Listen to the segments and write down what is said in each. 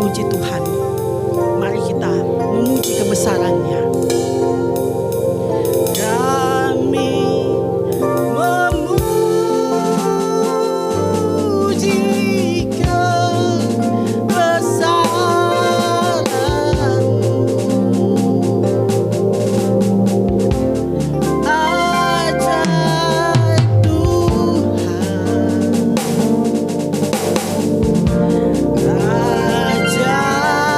memuji Tuhan. Mari kita memuji kebesaran-Nya. Kami memuji kebesaran-Mu. Ajaib Tuhan, ajaib.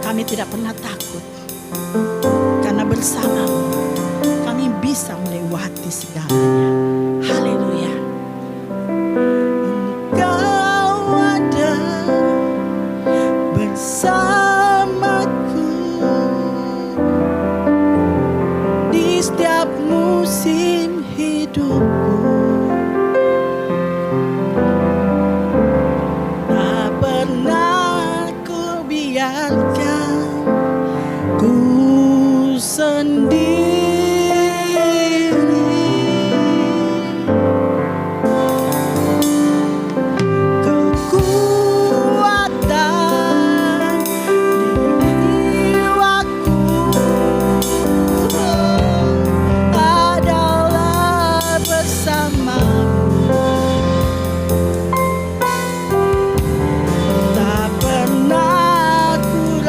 Kami tidak pernah takut, karena bersamamu kami bisa melewati segalanya. Haleluya. Engkau ada bersamaku di setiap musim hidupku. Tak pernah ku biarkan ku sendiri. Kekuatan di jiwaku adalah bersamamu. Tak pernah ku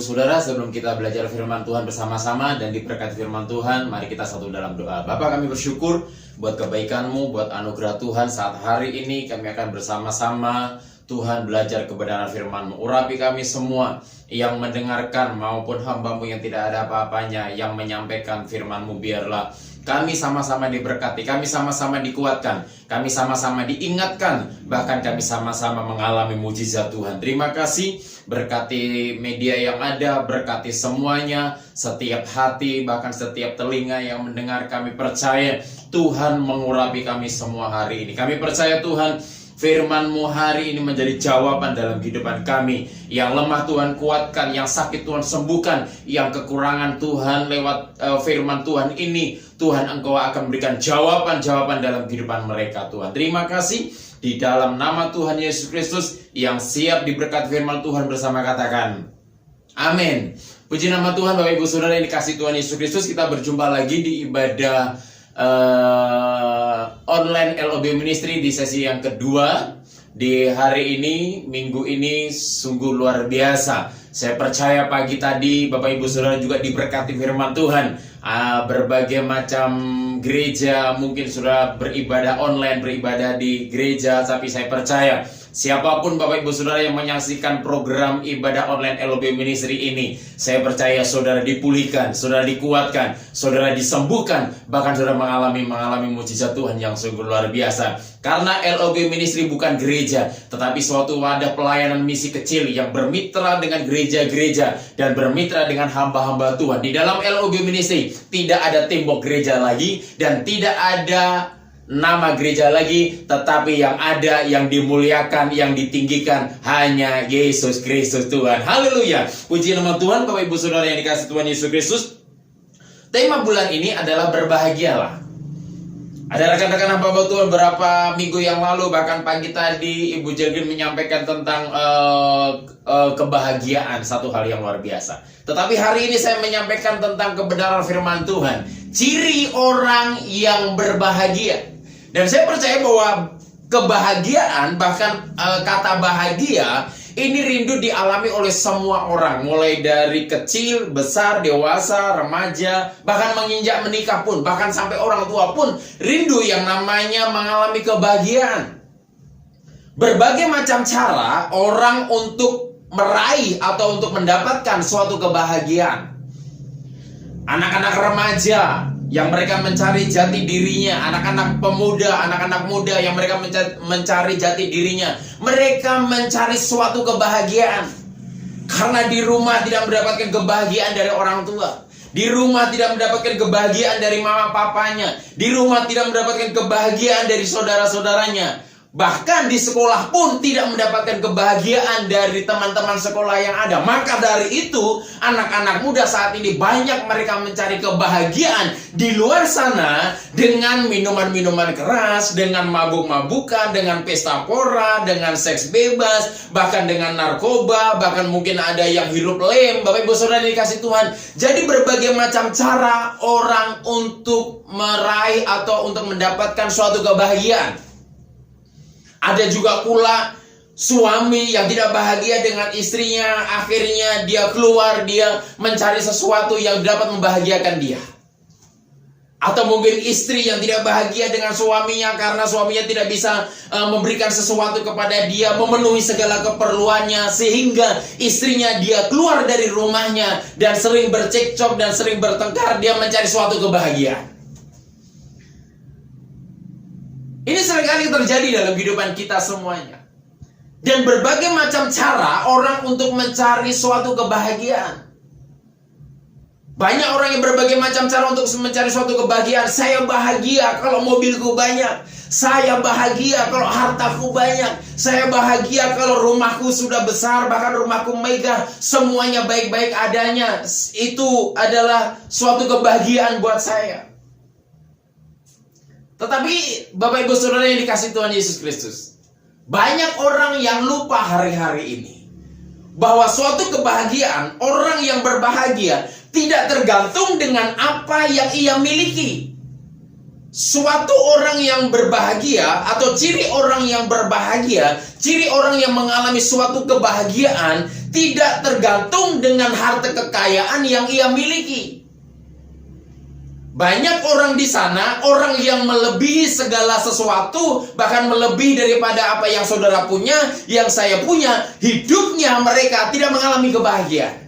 Ibu Saudara, sebelum kita belajar firman Tuhan bersama-sama dan diberkati firman Tuhan, mari kita satu dalam doa. Bapa, kami bersyukur buat kebaikan-Mu, buat anugerah Tuhan saat hari ini kami akan bersama-sama Tuhan belajar kebenaran firman-Mu. Urapi kami semua yang mendengarkan maupun hamba-Mu yang tidak ada apa-apanya yang menyampaikan firman-Mu. Biarlah kami sama-sama diberkati, kami sama-sama dikuatkan, kami sama-sama diingatkan, bahkan kami sama-sama mengalami mujizat Tuhan. Terima kasih, berkati media yang ada, berkati semuanya, setiap hati, bahkan setiap telinga yang mendengar. Kami percaya Tuhan mengurapi kami semua hari ini. Kami percaya Tuhan, firman-Mu hari ini menjadi jawaban dalam kehidupan kami. Yang lemah Tuhan kuatkan, yang sakit Tuhan sembuhkan, yang kekurangan Tuhan lewat firman Tuhan ini, Tuhan Engkau akan memberikan jawaban-jawaban dalam kehidupan mereka Tuhan. Terima kasih, di dalam nama Tuhan Yesus Kristus yang siap diberkati firman Tuhan bersama katakan amin. Puji nama Tuhan. Bapak Ibu Saudara yang dikasihi Tuhan Yesus Kristus, kita berjumpa lagi di ibadah online LOB Ministry di sesi yang kedua. Di hari ini, minggu ini sungguh luar biasa. Saya percaya pagi tadi Bapak Ibu Saudara juga diberkati firman Tuhan. Berbagai macam gereja mungkin sudah beribadah online, beribadah di gereja, tapi saya percaya siapapun Bapak Ibu Saudara yang menyaksikan program ibadah online LOB Ministry ini, saya percaya saudara dipulihkan, saudara dikuatkan, saudara disembuhkan, bahkan saudara mengalami mujizat Tuhan yang sungguh luar biasa. Karena LOB Ministry bukan gereja, tetapi suatu wadah pelayanan misi kecil yang bermitra dengan gereja-gereja dan bermitra dengan hamba-hamba Tuhan. Di dalam LOB Ministry tidak ada tembok gereja lagi dan tidak ada nama gereja lagi, tetapi yang ada, yang dimuliakan, yang ditinggikan hanya Yesus Kristus Tuhan. Haleluya. Puji nama Tuhan. Bapak Ibu Saudara yang dikasihi Tuhan Yesus Kristus, tema bulan ini adalah berbahagialah. Ada rekan-rekan hamba Tuhan beberapa minggu yang lalu, bahkan pagi tadi Ibu Jagin menyampaikan tentang kebahagiaan, satu hal yang luar biasa. Tetapi hari ini saya menyampaikan tentang kebenaran firman Tuhan, ciri orang yang berbahagia. Dan saya percaya bahwa kebahagiaan, bahkan kata bahagia, ini rindu dialami oleh semua orang. Mulai dari kecil, besar, dewasa, remaja, bahkan menginjak menikah pun, bahkan sampai orang tua pun rindu yang namanya mengalami kebahagiaan. Berbagai macam cara orang untuk meraih atau untuk mendapatkan suatu kebahagiaan. Anak-anak remaja yang mereka mencari jati dirinya, anak-anak pemuda, anak-anak muda yang mereka mencari jati dirinya, mereka mencari suatu kebahagiaan. Karena di rumah tidak mendapatkan kebahagiaan dari orang tua, di rumah tidak mendapatkan kebahagiaan dari mama papanya, di rumah tidak mendapatkan kebahagiaan dari saudara-saudaranya. Bahkan di sekolah pun tidak mendapatkan kebahagiaan dari teman-teman sekolah yang ada. Maka dari itu, anak-anak muda saat ini banyak mereka mencari kebahagiaan di luar sana dengan minuman-minuman keras, dengan mabuk-mabukan, dengan pesta pora, dengan seks bebas, bahkan dengan narkoba, bahkan mungkin ada yang hirup lem. Bapak Ibu Saudara dikasih Tuhan. Jadi berbagai macam cara orang untuk meraih atau untuk mendapatkan suatu kebahagiaan. Ada juga pula suami yang tidak bahagia dengan istrinya, akhirnya dia keluar, dia mencari sesuatu yang dapat membahagiakan dia. Atau mungkin istri yang tidak bahagia dengan suaminya karena suaminya tidak bisa memberikan sesuatu kepada dia, memenuhi segala keperluannya, sehingga istrinya dia keluar dari rumahnya dan sering bercekcok dan sering bertengkar, dia mencari suatu kebahagiaan. Ini seringkali terjadi dalam kehidupan kita semuanya. Dan berbagai macam cara orang untuk mencari suatu kebahagiaan. Banyak orang yang berbagai macam cara untuk mencari suatu kebahagiaan. Saya bahagia kalau mobilku banyak. Saya bahagia kalau hartaku banyak. Saya bahagia kalau rumahku sudah besar, bahkan rumahku megah. Semuanya baik-baik adanya. Itu adalah suatu kebahagiaan buat saya. Tetapi Bapak Ibu Saudara yang dikasihi Tuhan Yesus Kristus, banyak orang yang lupa hari-hari ini bahwa suatu kebahagiaan, orang yang berbahagia tidak tergantung dengan apa yang ia miliki. Suatu orang yang berbahagia atau ciri orang yang berbahagia, ciri orang yang mengalami suatu kebahagiaan tidak tergantung dengan harta kekayaan yang ia miliki. Banyak orang di sana, orang yang melebihi segala sesuatu, bahkan melebihi daripada apa yang saudara punya, yang saya punya, hidupnya mereka tidak mengalami kebahagiaan.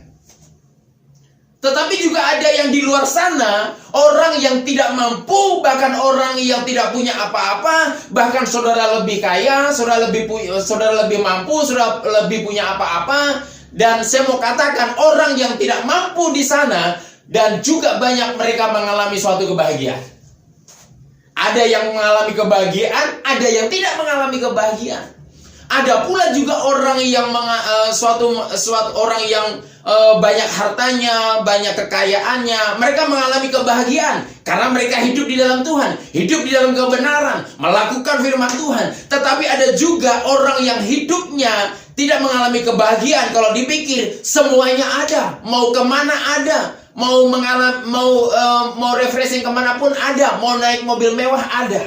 Tetapi juga ada yang di luar sana, orang yang tidak mampu, bahkan orang yang tidak punya apa-apa, bahkan saudara lebih kaya, saudara lebih mampu, saudara lebih punya apa-apa. Dan saya mau katakan, orang yang tidak mampu di sana, dan juga banyak mereka mengalami suatu kebahagiaan. Ada yang mengalami kebahagiaan, ada yang tidak mengalami kebahagiaan. Ada pula juga orang yang suatu orang yang banyak hartanya, banyak kekayaannya, mereka mengalami kebahagiaan karena mereka hidup di dalam Tuhan, hidup di dalam kebenaran, melakukan firman Tuhan. Tetapi ada juga orang yang hidupnya tidak mengalami kebahagiaan. Kalau dipikir semuanya ada, mau kemana ada, mau refreshing kemanapun ada, mau naik mobil mewah ada.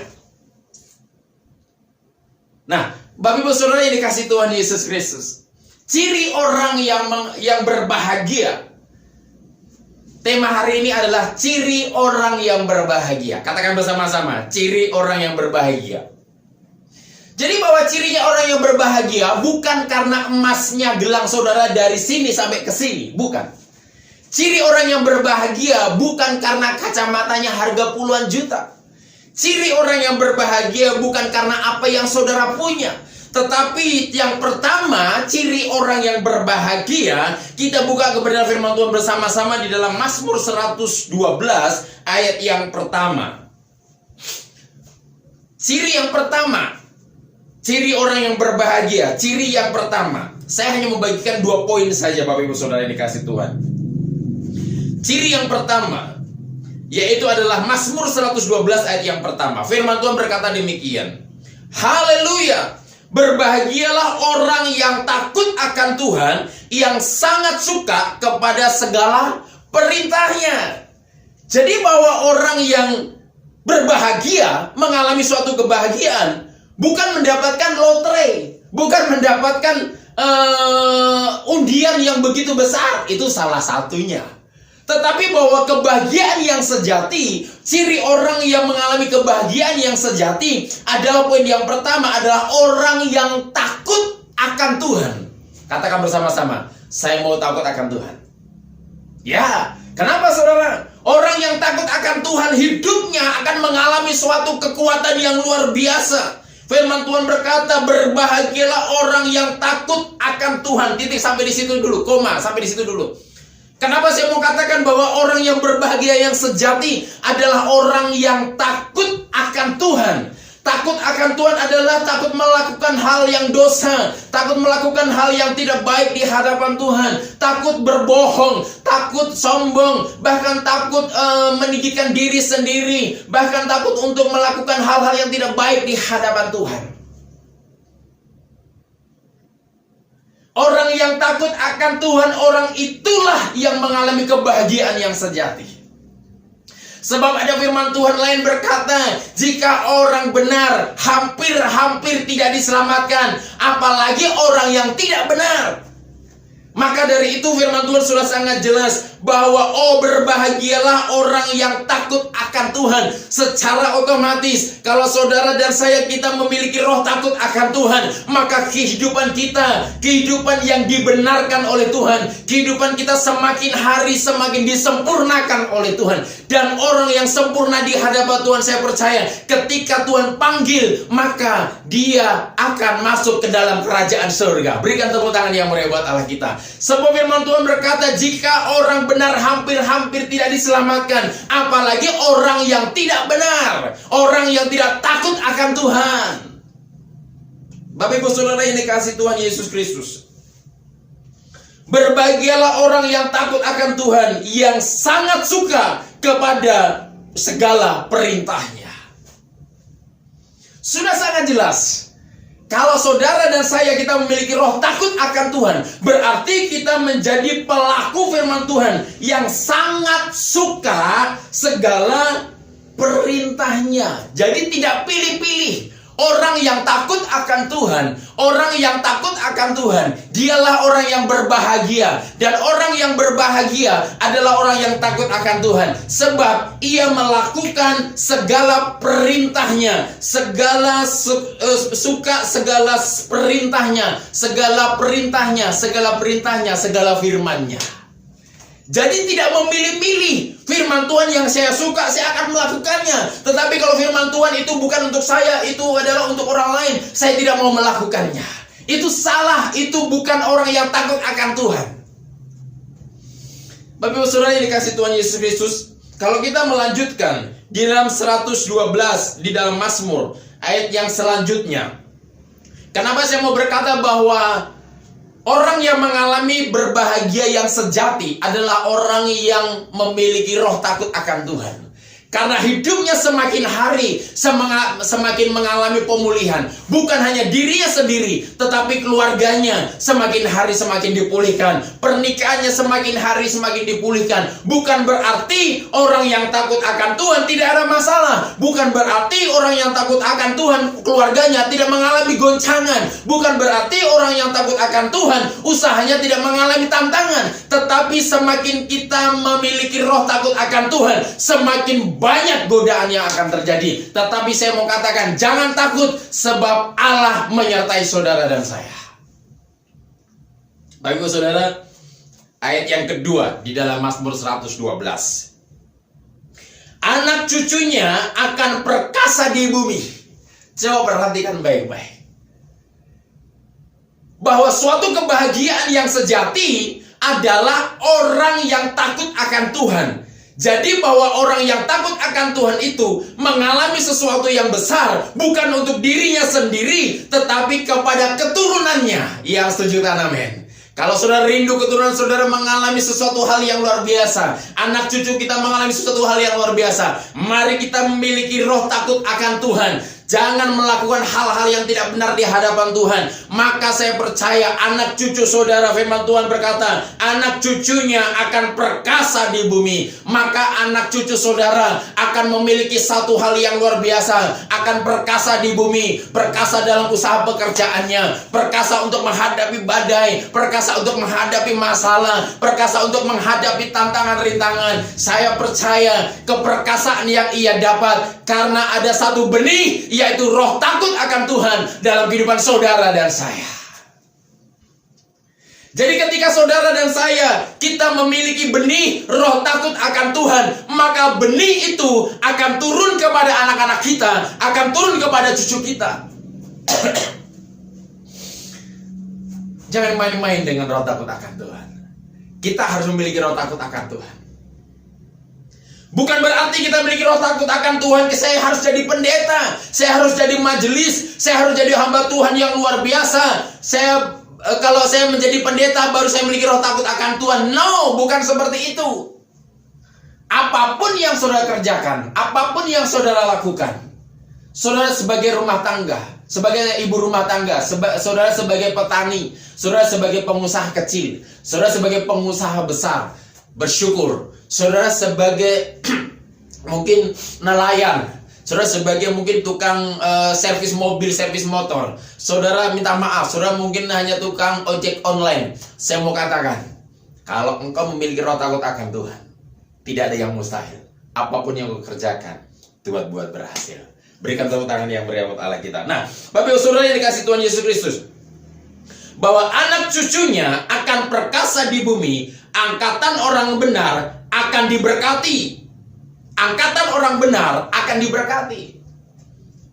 Nah, Bapak Ibu Saudara yang dikasih Tuhan Yesus Kristus, ciri orang yang berbahagia. Tema hari ini adalah ciri orang yang berbahagia. Katakan bersama-sama, ciri orang yang berbahagia. Jadi bahwa cirinya orang yang berbahagia bukan karena emasnya gelang saudara dari sini sampai ke sini, bukan. Ciri orang yang berbahagia bukan karena kacamatanya harga puluhan juta. Ciri orang yang berbahagia bukan karena apa yang saudara punya. Tetapi yang pertama, ciri orang yang berbahagia, kita buka kebenaran firman Tuhan bersama-sama di dalam Mazmur 112 ayat yang pertama. Ciri yang pertama, ciri orang yang berbahagia, ciri yang pertama. Saya hanya membagikan 2 poin saja Bapak Ibu Saudara yang dikasih Tuhan. Ciri yang pertama, yaitu adalah Mazmur 112 ayat yang pertama. Firman Tuhan berkata demikian. Haleluya! Berbahagialah orang yang takut akan Tuhan, yang sangat suka kepada segala perintahnya. Jadi bahwa orang yang berbahagia mengalami suatu kebahagiaan bukan mendapatkan lotre, bukan mendapatkan undian yang begitu besar. Itu salah satunya. Tetapi bahwa kebahagiaan yang sejati, ciri orang yang mengalami kebahagiaan yang sejati adalah poin yang pertama adalah orang yang takut akan Tuhan. Katakan bersama-sama, saya mau takut akan Tuhan. Ya, kenapa saudara? Orang yang takut akan Tuhan hidupnya akan mengalami suatu kekuatan yang luar biasa. Firman Tuhan berkata, berbahagialah orang yang takut akan Tuhan. Titik sampai di situ dulu, koma, sampai di situ dulu. Kenapa saya mau katakan bahwa orang yang berbahagia yang sejati adalah orang yang takut akan Tuhan. Takut akan Tuhan adalah takut melakukan hal yang dosa, takut melakukan hal yang tidak baik di hadapan Tuhan, takut berbohong, takut sombong, bahkan takut meninggikan diri sendiri, bahkan takut untuk melakukan hal-hal yang tidak baik di hadapan Tuhan. Orang yang takut akan Tuhan, orang itulah yang mengalami kebahagiaan yang sejati. Sebab ada firman Tuhan lain berkata, jika orang benar hampir-hampir tidak diselamatkan, apalagi orang yang tidak benar. Maka dari itu firman Tuhan sudah sangat jelas bahwa berbahagialah orang yang takut akan Tuhan. Secara otomatis kalau saudara dan saya kita memiliki roh takut akan Tuhan, maka kehidupan kita, kehidupan yang dibenarkan oleh Tuhan, kehidupan kita semakin hari semakin disempurnakan oleh Tuhan. Dan orang yang sempurna di hadapan Tuhan, saya percaya ketika Tuhan panggil, maka dia akan masuk ke dalam kerajaan surga. Berikan tepuk tangan yang meriah buat Allah kita. Sebab firman Tuhan berkata, jika orang benar hampir-hampir tidak diselamatkan, apalagi orang yang tidak benar, orang yang tidak takut akan Tuhan. Bapak Ibu Saudara yang dikasih Tuhan Yesus Kristus, berbahagialah orang yang takut akan Tuhan, yang sangat suka kepada segala perintahnya. Sudah sangat jelas. Kalau saudara dan saya kita memiliki roh takut akan Tuhan, berarti kita menjadi pelaku firman Tuhan yang sangat suka segala perintahnya. Jadi tidak pilih-pilih. Orang yang takut akan Tuhan, orang yang takut akan Tuhan, dialah orang yang berbahagia. Dan orang yang berbahagia adalah orang yang takut akan Tuhan. Sebab ia melakukan segala perintahnya, segala segala firman-Nya. Jadi tidak memilih-milih. Firman Tuhan yang saya suka, saya akan melakukannya. Tetapi kalau firman Tuhan itu bukan untuk saya, itu adalah untuk orang lain, saya tidak mau melakukannya. Itu salah, itu bukan orang yang takut akan Tuhan. Bapak Ibu Saudara yang dikasihi Tuhan Yesus Kristus, kalau kita melanjutkan di dalam 112 di dalam Mazmur, ayat yang selanjutnya. Kenapa saya mau berkata bahwa orang yang mengalami berbahagia yang sejati adalah orang yang memiliki roh takut akan Tuhan. Karena hidupnya semakin hari semakin mengalami pemulihan. Bukan hanya dirinya sendiri, tetapi keluarganya semakin hari semakin dipulihkan. Pernikahannya semakin hari semakin dipulihkan. Bukan berarti orang yang takut akan Tuhan tidak ada masalah. Bukan berarti orang yang takut akan Tuhan keluarganya tidak mengalami goncangan. Bukan berarti orang yang takut akan Tuhan usahanya tidak mengalami tantangan. Tetapi semakin kita memiliki roh takut akan Tuhan, semakin banyak godaan yang akan terjadi. Tetapi saya mau katakan, jangan takut, sebab Allah menyertai saudara dan saya. Baik saudara, ayat yang kedua di dalam Mazmur 112. Anak cucunya akan perkasa di bumi. Coba perhatikan baik-baik. Bahwa suatu kebahagiaan yang sejati adalah orang yang takut akan Tuhan. Jadi bahwa orang yang takut akan Tuhan itu mengalami sesuatu yang besar, bukan untuk dirinya sendiri, tetapi kepada keturunannya. Yang setuju kan, amin. Kalau saudara rindu keturunan saudara mengalami sesuatu hal yang luar biasa, anak cucu kita mengalami sesuatu hal yang luar biasa, mari kita memiliki roh takut akan Tuhan. Jangan melakukan hal-hal yang tidak benar di hadapan Tuhan. Maka saya percaya anak cucu saudara, firman Tuhan berkata, anak cucunya akan perkasa di bumi. Maka anak cucu saudara akan memiliki satu hal yang luar biasa, akan perkasa di bumi. Perkasa dalam usaha pekerjaannya, perkasa untuk menghadapi badai, perkasa untuk menghadapi masalah, perkasa untuk menghadapi tantangan rintangan. Saya percaya keperkasaan yang ia dapat karena ada satu benih, yaitu roh takut akan Tuhan dalam kehidupan saudara dan saya. Jadi ketika saudara dan saya kita memiliki benih roh takut akan Tuhan, maka benih itu akan turun kepada anak-anak kita, akan turun kepada cucu kita. Jangan main-main dengan roh takut akan Tuhan. Kita harus memiliki roh takut akan Tuhan. Bukan berarti kita memiliki roh takut akan Tuhan, saya harus jadi pendeta, saya harus jadi majelis, saya harus jadi hamba Tuhan yang luar biasa. Kalau saya menjadi pendeta baru saya memiliki roh takut akan Tuhan. No, bukan seperti itu. Apapun yang saudara kerjakan, apapun yang saudara lakukan, saudara sebagai rumah tangga, sebagai ibu rumah tangga, saudara sebagai petani, saudara sebagai pengusaha kecil, saudara sebagai pengusaha besar, bersyukur. Saudara sebagai mungkin nelayan, saudara sebagai mungkin tukang servis mobil, servis motor, saudara minta maaf, saudara mungkin hanya tukang ojek online. Saya mau katakan, kalau engkau memiliki roh takut akan Tuhan, tidak ada yang mustahil. Apapun yang kau kerjakan, Tuhan buat berhasil. Berikan tepuk tangan yang meriah buat Allah kita. Nah, Bapak Ibu Saudara yang dikasihi Tuhan Yesus Kristus, bahwa anak cucunya akan perkasa di bumi, angkatan orang benar akan diberkati. Angkatan orang benar akan diberkati.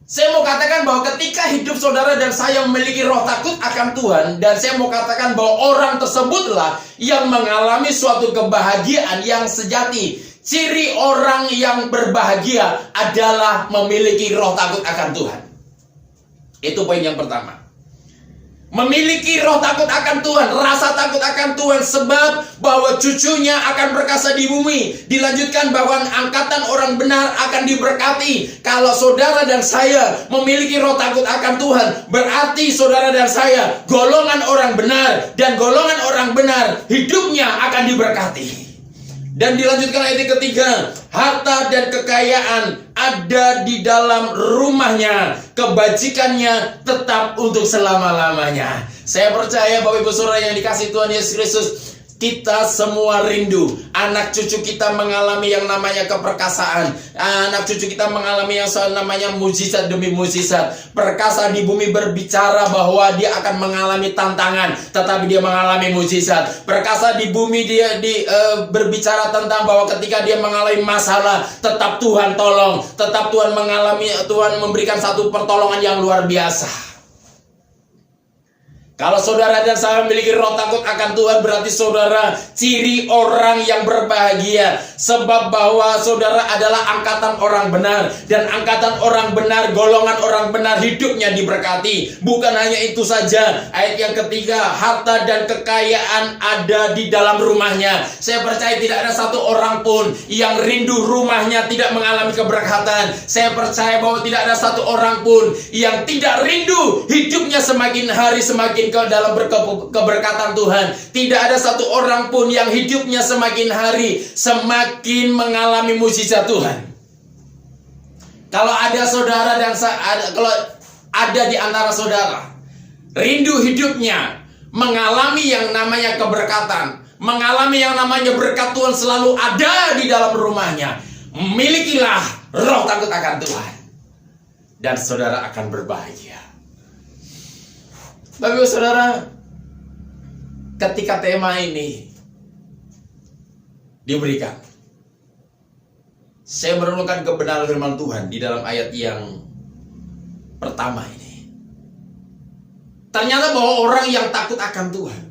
Saya mau katakan bahwa ketika hidup saudara dan saya memiliki roh takut akan Tuhan, dan saya mau katakan bahwa orang tersebutlah yang mengalami suatu kebahagiaan yang sejati. Ciri orang yang berbahagia adalah memiliki roh takut akan Tuhan. Itu poin yang pertama. Memiliki roh takut akan Tuhan, rasa takut akan Tuhan, sebab bahwa cucunya akan perkasa di bumi. Dilanjutkan bahwa angkatan orang benar akan diberkati. Kalau saudara dan saya memiliki roh takut akan Tuhan, berarti saudara dan saya golongan orang benar, dan golongan orang benar hidupnya akan diberkati. Dan dilanjutkan ayat yang ketiga, harta dan kekayaan ada di dalam rumahnya, kebajikannya tetap untuk selama-lamanya. Saya percaya Bapak Ibu Saudara yang dikasihi Tuhan Yesus Kristus, kita semua rindu anak cucu kita mengalami yang namanya keperkasaan. Anak cucu kita mengalami yang namanya mujizat demi mujizat. Perkasa di bumi berbicara bahwa dia akan mengalami tantangan, tetapi dia mengalami mujizat. Perkasa di bumi dia berbicara tentang bahwa ketika dia mengalami masalah, tetap Tuhan tolong, tetap Tuhan memberikan satu pertolongan yang luar biasa. Kalau saudara dan saya memiliki roh takut akan Tuhan, berarti saudara ciri orang yang berbahagia. Sebab bahwa saudara adalah angkatan orang benar. Dan angkatan orang benar, golongan orang benar, hidupnya diberkati. Bukan hanya itu saja, ayat yang ketiga, harta dan kekayaan ada di dalam rumahnya. Saya percaya tidak ada satu orang pun yang rindu rumahnya tidak mengalami keberkatan. Saya percaya bahwa tidak ada satu orang pun yang tidak rindu hidupnya semakin hari semakin ke dalam keberkatan Tuhan. Tidak ada satu orang pun yang hidupnya semakin hari semakin mengalami mujizat Tuhan. Kalau ada saudara dan kalau ada di antara saudara rindu hidupnya mengalami yang namanya keberkatan, mengalami yang namanya berkat Tuhan selalu ada di dalam rumahnya, milikilah roh takut akan Tuhan, dan saudara akan berbahagia. Bapak Ibu Saudara, ketika tema ini diberikan, saya merenungkan kebenaran firman Tuhan di dalam ayat yang pertama ini. Ternyata bahwa orang yang takut akan Tuhan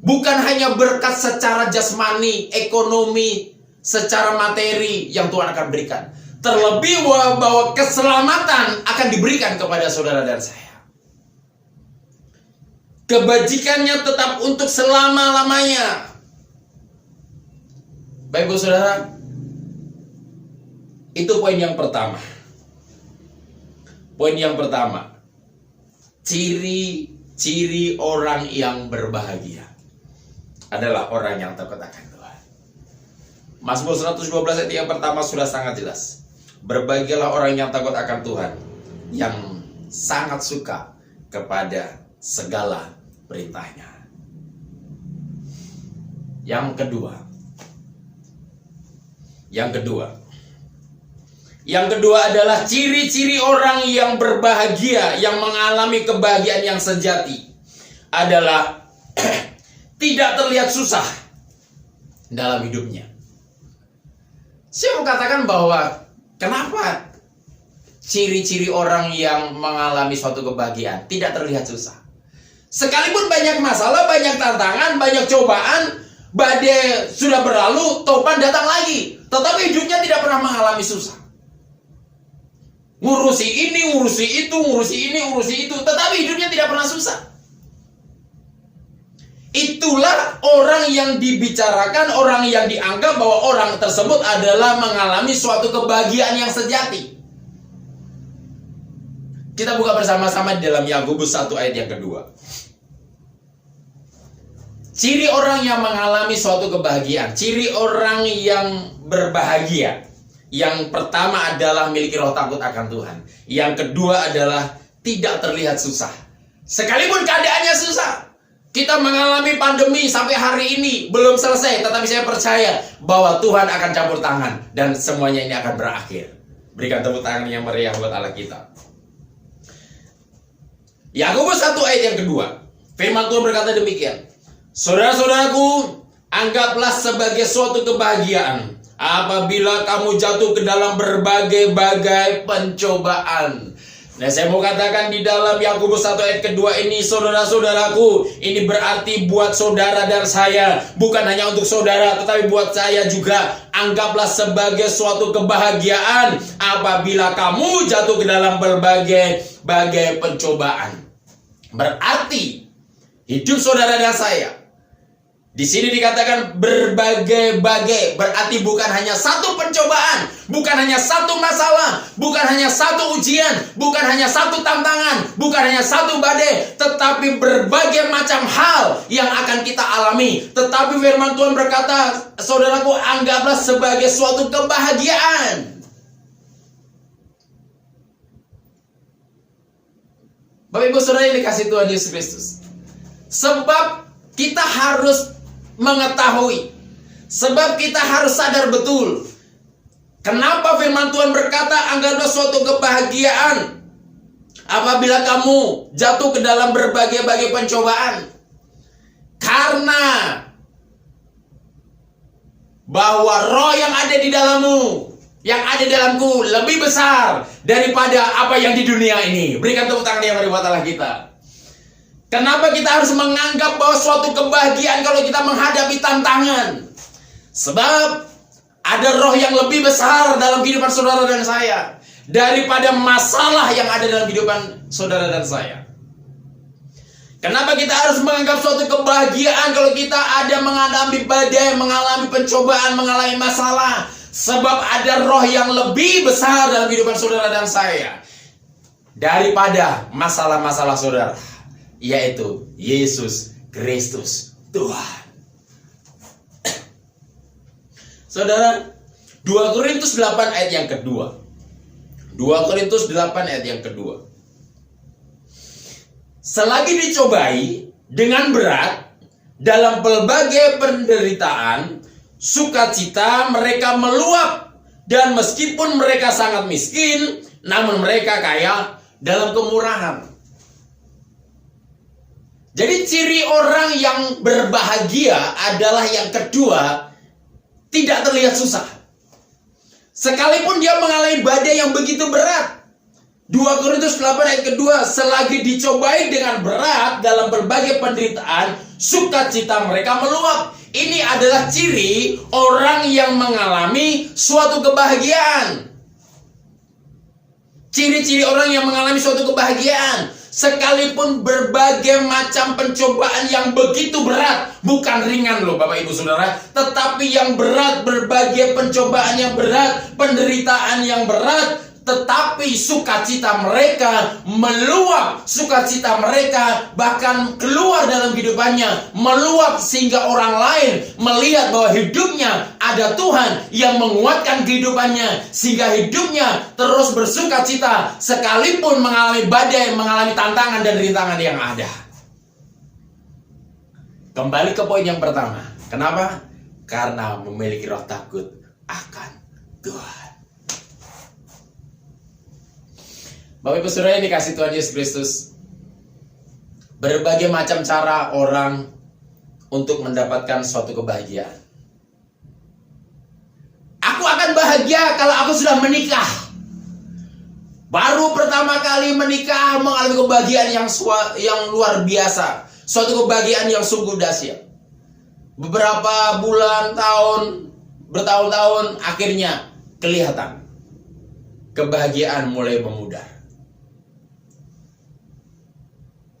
bukan hanya berkat secara jasmani, ekonomi, secara materi yang Tuhan akan berikan. Terlebih bahwa keselamatan akan diberikan kepada saudara dan saya. Kebajikannya tetap untuk selama-lamanya. Baik Ibu Saudara, itu poin yang pertama. Poin yang pertama, ciri-ciri orang yang berbahagia adalah orang yang takut akan Tuhan. Mazmur 112 ayat yang pertama sudah sangat jelas. Berbahagialah orang yang takut akan Tuhan, yang sangat suka kepada segala perintahnya. Yang kedua adalah ciri-ciri orang yang berbahagia, yang mengalami kebahagiaan yang sejati adalah tidak terlihat susah dalam hidupnya. Saya mau katakan bahwa kenapa ciri-ciri orang yang mengalami suatu kebahagiaan tidak terlihat susah. Sekalipun banyak masalah, banyak tantangan, banyak cobaan, badai sudah berlalu, topan datang lagi, tetapi hidupnya tidak pernah mengalami susah. Ngurusi ini, ngurusi itu, ngurusi ini, ngurusi itu, tetapi hidupnya tidak pernah susah. Itulah orang yang dibicarakan, orang yang dianggap bahwa orang tersebut adalah mengalami suatu kebahagiaan yang sejati. Kita buka bersama-sama di dalam Yakobus 1 ayat yang kedua. Ciri orang yang mengalami suatu kebahagiaan, ciri orang yang berbahagia. Yang pertama adalah memiliki roh takut akan Tuhan. Yang kedua adalah tidak terlihat susah. Sekalipun keadaannya susah. Kita mengalami pandemi sampai hari ini belum selesai, tetapi saya percaya bahwa Tuhan akan campur tangan dan semuanya ini akan berakhir. Berikan tepuk tangan yang meriah buat Allah kita. Yakobus 1 ayat yang kedua. Firman Tuhan berkata demikian. Saudara-saudaraku, anggaplah sebagai suatu kebahagiaan apabila kamu jatuh ke dalam berbagai-bagai pencobaan. Nah, saya mau katakan di dalam Yakobus 1 ayat kedua ini, saudara-saudaraku, ini berarti buat saudara dan saya, bukan hanya untuk saudara, tetapi buat saya juga. Anggaplah sebagai suatu kebahagiaan apabila kamu jatuh ke dalam berbagai pencobaan. Berarti hidup saudara dan saya Di sini dikatakan berbagai-bagai, berarti bukan hanya satu pencobaan, bukan hanya satu masalah, bukan hanya satu ujian, bukan hanya satu tantangan, bukan hanya satu badai, tetapi berbagai macam hal yang akan kita alami. Tetapi firman Tuhan berkata, saudaraku, anggaplah sebagai suatu kebahagiaan. Bapak Ibu Saudara yang dikasihi Tuhan Yesus Kristus, sebab kita harus mengetahui, sebab kita harus sadar betul kenapa firman Tuhan berkata anggaplah suatu kebahagiaan apabila kamu jatuh ke dalam berbagai-bagai pencobaan, karena bahwa roh yang ada di dalammu, yang ada dalamku lebih besar daripada apa yang di dunia ini. Berikan tepuk tangan yang mari buat Allah kita. Kenapa kita harus menganggap bahwa suatu kebahagiaan kalau kita menghadapi tantangan? Sebab ada roh yang lebih besar dalam kehidupan saudara dan saya daripada masalah yang ada dalam kehidupan saudara dan saya. Kenapa kita harus menganggap suatu kebahagiaan kalau kita ada mengalami badai, mengalami pencobaan, mengalami masalah? Sebab ada roh yang lebih besar dalam kehidupan saudara dan saya daripada masalah-masalah saudara, yaitu Yesus Kristus Tuhan. Saudara, 2 Korintus 8 ayat yang kedua. 2 Korintus 8 ayat yang kedua. Selagi dicobai dengan berat dalam berbagai penderitaan, sukacita mereka meluap, dan meskipun mereka sangat miskin, namun mereka kaya dalam kemurahan. Jadi ciri orang yang berbahagia adalah yang kedua, tidak terlihat susah. Sekalipun dia mengalami badai yang begitu berat. 2 Korintus 8 ayat kedua, selagi dicobai dengan berat dalam berbagai penderitaan, sukacita mereka meluap. Ini adalah ciri orang yang mengalami suatu kebahagiaan. Ciri-ciri orang yang mengalami suatu kebahagiaan. Sekalipun berbagai macam pencobaan yang begitu berat, bukan ringan loh Bapak Ibu Saudara, tetapi yang berat, berbagai pencobaan yang berat, penderitaan yang berat, tetapi sukacita mereka meluap, sukacita mereka bahkan keluar dalam kehidupannya, meluap sehingga orang lain melihat bahwa hidupnya ada Tuhan yang menguatkan kehidupannya, sehingga hidupnya terus bersukacita sekalipun mengalami badai, mengalami tantangan dan rintangan yang ada. Kembali ke poin yang pertama. Kenapa? Karena memiliki roh takut akan Tuhan. Bapak Ibu Saudara yang dikasihi Tuhan Yesus Kristus, berbagai macam cara orang untuk mendapatkan suatu kebahagiaan. Aku akan bahagia kalau aku sudah menikah. Baru pertama kali menikah mengalami kebahagiaan yang luar biasa, suatu kebahagiaan yang sungguh dahsyat. Beberapa bulan, tahun, bertahun-tahun, akhirnya kelihatan kebahagiaan mulai memudar.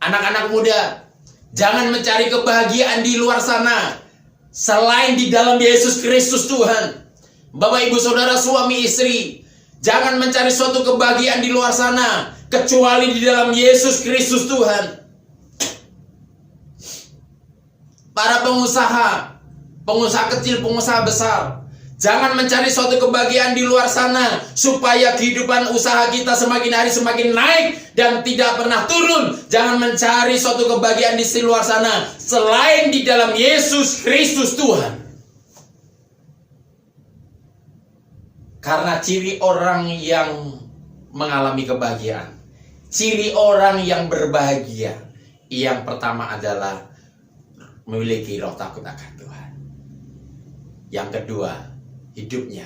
Anak-anak muda, jangan mencari kebahagiaan di luar sana selain di dalam Yesus Kristus Tuhan. Bapak Ibu Saudara, suami istri, jangan mencari suatu kebahagiaan di luar sana kecuali di dalam Yesus Kristus Tuhan. Para pengusaha, pengusaha kecil, pengusaha besar, jangan mencari suatu kebahagiaan di luar sana supaya kehidupan usaha kita semakin hari semakin naik dan tidak pernah turun. Jangan mencari suatu kebahagiaan di luar sana selain di dalam Yesus Kristus Tuhan. Karena ciri orang yang mengalami kebahagiaan, ciri orang yang berbahagia, yang pertama adalah memiliki roh takut akan Tuhan. Yang kedua, hidupnya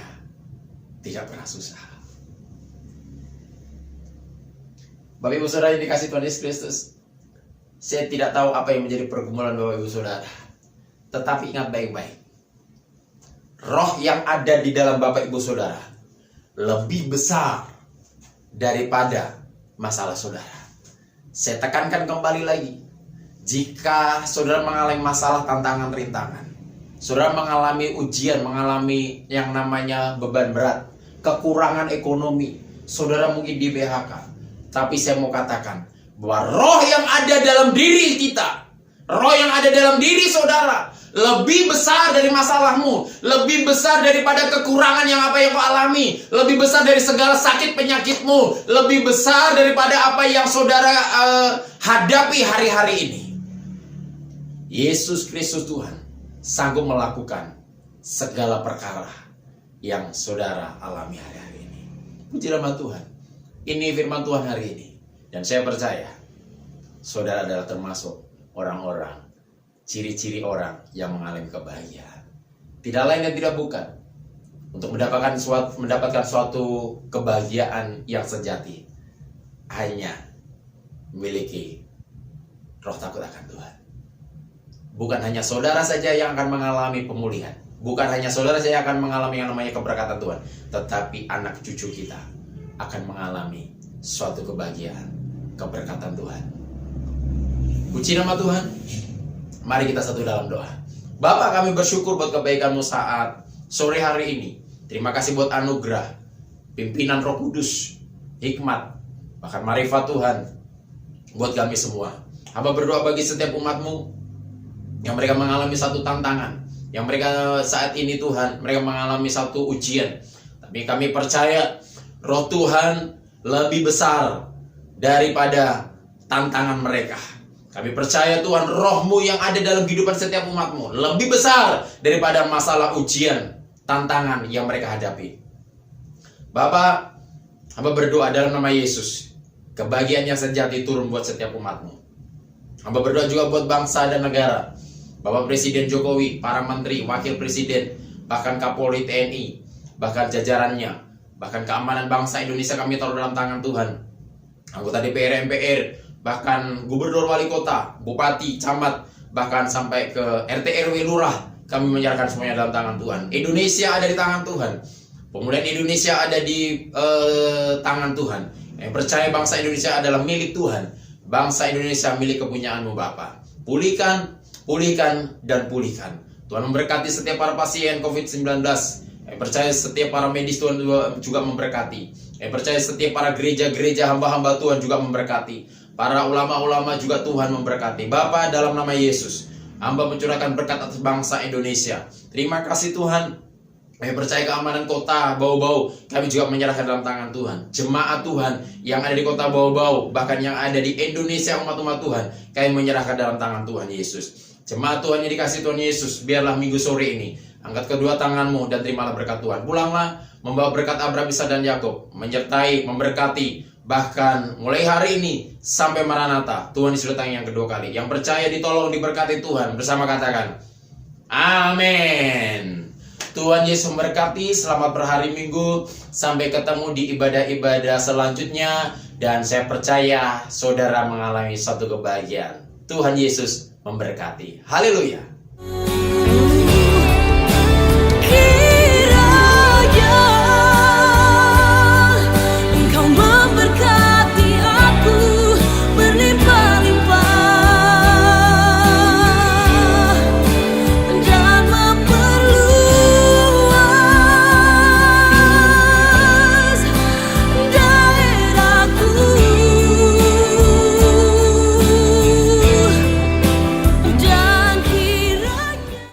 tidak pernah susah. Bapak Ibu Saudara yang dikasihi Tuhan Yesus Kristus, saya tidak tahu apa yang menjadi pergumulan Bapak Ibu Saudara, tetapi ingat baik-baik, roh yang ada di dalam Bapak Ibu Saudara lebih besar daripada masalah saudara. Saya tekankan kembali lagi, Jika saudara mengalami masalah, tantangan, rintangan, saudara mengalami ujian, mengalami yang namanya beban berat, kekurangan ekonomi, saudara mungkin di PHK, tapi saya mau katakan bahwa roh yang ada dalam diri kita, roh yang ada dalam diri saudara, lebih besar dari masalahmu, lebih besar daripada kekurangan yang apa yang kau alami, lebih besar dari segala sakit penyakitmu, lebih besar daripada apa yang saudara hadapi hari-hari ini. Yesus Kristus Tuhan sanggup melakukan segala perkara yang saudara alami hari-hari ini. Puji nama Tuhan. Ini firman Tuhan hari ini. Dan saya percaya saudara adalah termasuk orang-orang, ciri-ciri orang yang mengalami kebahagiaan. Tidak lain dan tidak bukan untuk mendapatkan suatu kebahagiaan yang sejati, hanya memiliki roh takut akan Tuhan. Bukan hanya saudara saja yang akan mengalami pemulihan, bukan hanya saudara saja yang akan mengalami yang namanya keberkatan Tuhan, tetapi anak cucu kita akan mengalami suatu kebahagiaan, keberkatan Tuhan. Puji nama Tuhan. Mari kita satu dalam doa. Bapa, kami bersyukur buat kebaikan-Mu saat sore hari ini. Terima kasih buat anugerah, pimpinan Roh Kudus, hikmat, bahkan marifat Tuhan buat kami semua. Hamba berdoa bagi setiap umat-Mu yang mereka mengalami satu tantangan, yang mereka saat ini Tuhan, mereka mengalami satu ujian. Tapi kami percaya roh Tuhan lebih besar daripada tantangan mereka. Kami percaya Tuhan, roh-Mu yang ada dalam kehidupan setiap umat-Mu lebih besar daripada masalah ujian, tantangan yang mereka hadapi. Bapa, hamba berdoa dalam nama Yesus, kebahagiaan yang sejati turun buat setiap umat-Mu. Hamba berdoa juga buat bangsa dan negara, Bapak Presiden Jokowi, para menteri, wakil presiden, bahkan Kapolri TNI, bahkan jajarannya, bahkan keamanan bangsa Indonesia kami taruh dalam tangan Tuhan. Anggota DPR, MPR, bahkan gubernur, wali kota, bupati, camat, bahkan sampai ke RT RW lurah, kami menyerahkan semuanya dalam tangan Tuhan. Indonesia ada di tangan Tuhan. Pemulihan Indonesia ada di tangan Tuhan. Yang percaya bangsa Indonesia adalah milik Tuhan. Bangsa Indonesia milik kepunyaan-Mu Bapa. Pulihkan, dan pulihkan. Tuhan memberkati setiap para pasien COVID-19. Yang percaya setiap para medis Tuhan juga memberkati. Yang percaya setiap para gereja-gereja hamba-hamba Tuhan juga memberkati. Para ulama-ulama juga Tuhan memberkati. Bapa, dalam nama Yesus, hamba mencurahkan berkat atas bangsa Indonesia. Terima kasih Tuhan. Kami percaya keamanan kota Bau-Bau, kami juga menyerahkan dalam tangan Tuhan. Jemaat Tuhan yang ada di kota Bau-Bau, bahkan yang ada di Indonesia, umat-umat Tuhan, kami menyerahkan dalam tangan Tuhan Yesus. Jemaat Tuhan yang dikasih Tuhan Yesus, biarlah minggu sore ini angkat kedua tanganmu dan terimalah berkat Tuhan. Pulanglah membawa berkat Abraham, Ishak dan Yakub, menyertai, memberkati, bahkan mulai hari ini sampai Maranatha, Tuhan sudah datang yang kedua kali. Yang percaya ditolong, diberkati Tuhan, bersama katakan amin. Tuhan Yesus memberkati. Selamat berhari Minggu. Sampai ketemu di ibadah-ibadah selanjutnya. Dan saya percaya saudara mengalami satu kebahagiaan. Tuhan Yesus memberkati. Haleluya.